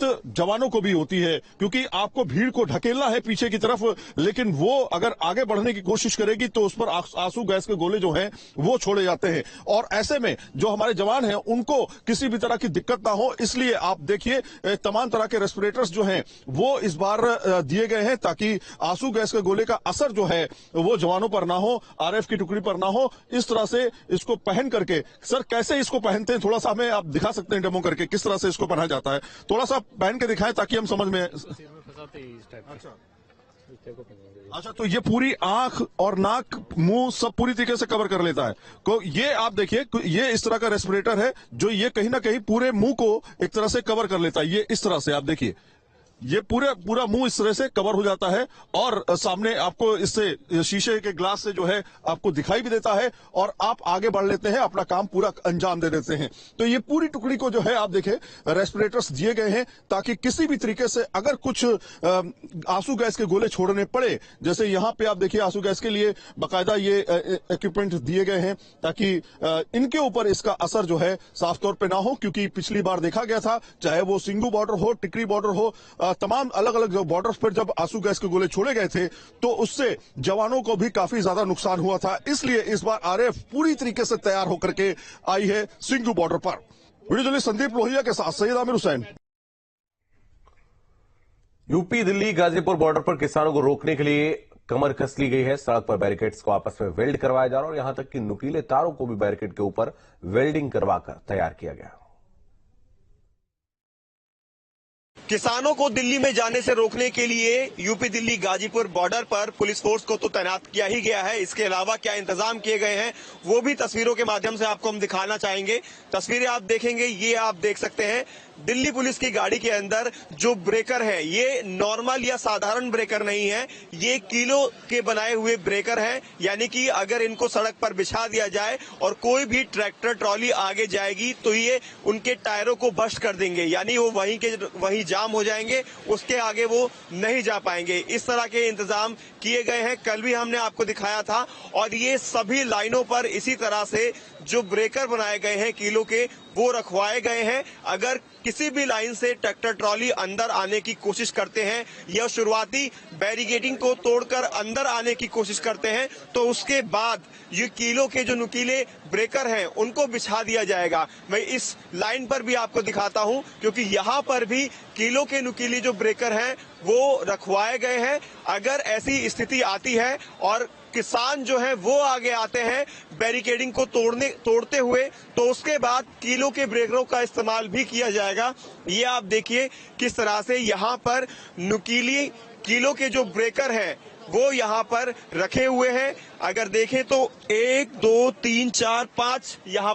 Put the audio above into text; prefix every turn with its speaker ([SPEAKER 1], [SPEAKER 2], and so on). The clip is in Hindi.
[SPEAKER 1] जवानों को भी होती है, क्योंकि आपको भीड़ को ढकेलना है पीछे की तरफ, लेकिन वो अगर आगे बढ़ने की कोशिश करेगी तो उस पर आंसू गैस के गोले जो हैं वो छोड़े जाते हैं। और ऐसे में जो हमारे जवान हैं उनको किसी भी तरह की दिक्कत ना हो, इसलिए आप देखिए तमाम तरह के रेस्पिरेटर्स जो हैं वो इस बार दिए गए हैं ताकि आंसू गैस के गोले का असर जो है वो जवानों पर ना हो, आरएफ की टुकड़ी पर ना हो। इस तरह से इसको पहन करके, सर कैसे इसको पहनते हैं, थोड़ा सा हमें आप दिखा सकते हैं डेमो करके किस तरह से इसको पहना जाता है? थोड़ा सा पहन के दिखाएं ताकि हम समझ में। अच्छा, तो ये पूरी आंख और नाक, मुंह सब पूरी तरीके से कवर कर लेता है। तो ये आप देखिए, ये इस तरह का रेस्पिरेटर है जो ये कहीं ना कहीं पूरे मुंह को एक तरह से कवर कर लेता है। ये इस तरह से आप देखिए, ये पूरा मुंह इस तरह से कवर हो जाता है और सामने आपको इससे शीशे के ग्लास से जो है आपको दिखाई भी देता है और आप आगे बढ़ लेते हैं, अपना काम पूरा अंजाम दे देते हैं। तो ये पूरी टुकड़ी को जो है आप देखें रेस्पिरेटर्स दिए गए हैं ताकि किसी भी तरीके से अगर कुछ आंसू गैस के गोले छोड़ने पड़े, जैसे यहाँ पे आप देखिए आंसू गैस के लिए बाकायदा ये इक्विपमेंट दिए गए हैं ताकि इनके ऊपर इसका असर जो है साफ तौर पर ना हो, क्योंकि पिछली बार देखा गया था, चाहे वो सिंगू बॉर्डर हो, टिकरी बॉर्डर हो, तमाम अलग अलग जो बॉर्डर्स पर जब आंसू गैस के गोले छोड़े गए थे तो उससे जवानों को भी काफी ज्यादा नुकसान हुआ था। इसलिए इस बार आरएफ पूरी तरीके से तैयार होकर के आई है सिंगू बॉर्डर पर। वीडियो जर्नलिस्ट संदीप लोहिया के साथ सैयद आमिर हुसैन।
[SPEAKER 2] यूपी दिल्ली गाजीपुर बॉर्डर पर किसानों को रोकने के लिए कमर कस ली गई है। सड़क पर बैरिकेड्स को आपस में वेल्ड करवाया जा रहा है और यहां तक कि नुकीले तारों को भी बैरिकेड के ऊपर वेल्डिंग करवाकर तैयार किया गया।
[SPEAKER 3] किसानों को दिल्ली में जाने से रोकने के लिए यूपी दिल्ली गाजीपुर बॉर्डर पर पुलिस फोर्स को तो तैनात किया ही गया है। इसके अलावा क्या इंतजाम किए गए हैं वो भी तस्वीरों के माध्यम से आपको हम दिखाना चाहेंगे। तस्वीरें आप देखेंगे, ये आप देख सकते हैं दिल्ली पुलिस की गाड़ी के अंदर जो ब्रेकर है ये नॉर्मल या साधारण ब्रेकर नहीं है, ये किलो के बनाए हुए ब्रेकर हैं। यानी कि अगर इनको सड़क पर बिछा दिया जाए और कोई भी ट्रैक्टर ट्रॉली आगे जाएगी तो ये उनके टायरों को बस्ट कर देंगे, यानी वो वहीं जाम हो जाएंगे, उसके आगे वो नहीं जा पाएंगे। इस तरह के इंतजाम किए गए हैं, कल भी हमने आपको दिखाया था। और ये सभी लाइनों पर इसी तरह से जो ब्रेकर बनाए गए हैं किलो के वो रखवाए गए हैं। अगर किसी भी लाइन से ट्रैक्टर ट्रॉली अंदर आने की कोशिश करते हैं या शुरुआती बैरिकेडिंग को तोड़कर अंदर आने की कोशिश करते हैं तो उसके बाद ये किलो के जो नुकीले ब्रेकर हैं उनको बिछा दिया जाएगा। मैं इस लाइन पर भी आपको दिखाता हूं क्योंकि यहां पर भी किलो के नुकीले जो ब्रेकर हैं वो रखवाए गए हैं। अगर ऐसी स्थिति आती है और किसान जो है वो आगे आते हैं बैरिकेडिंग को तोड़ते हुए तो उसके बाद किलो के ब्रेकरों का इस्तेमाल भी किया जाएगा। ये आप देखिए किस तरह से यहाँ पर नुकीली किलो के जो ब्रेकर हैं वो यहाँ पर रखे हुए हैं। अगर देखें तो 1 2 3 4 5 यहाँ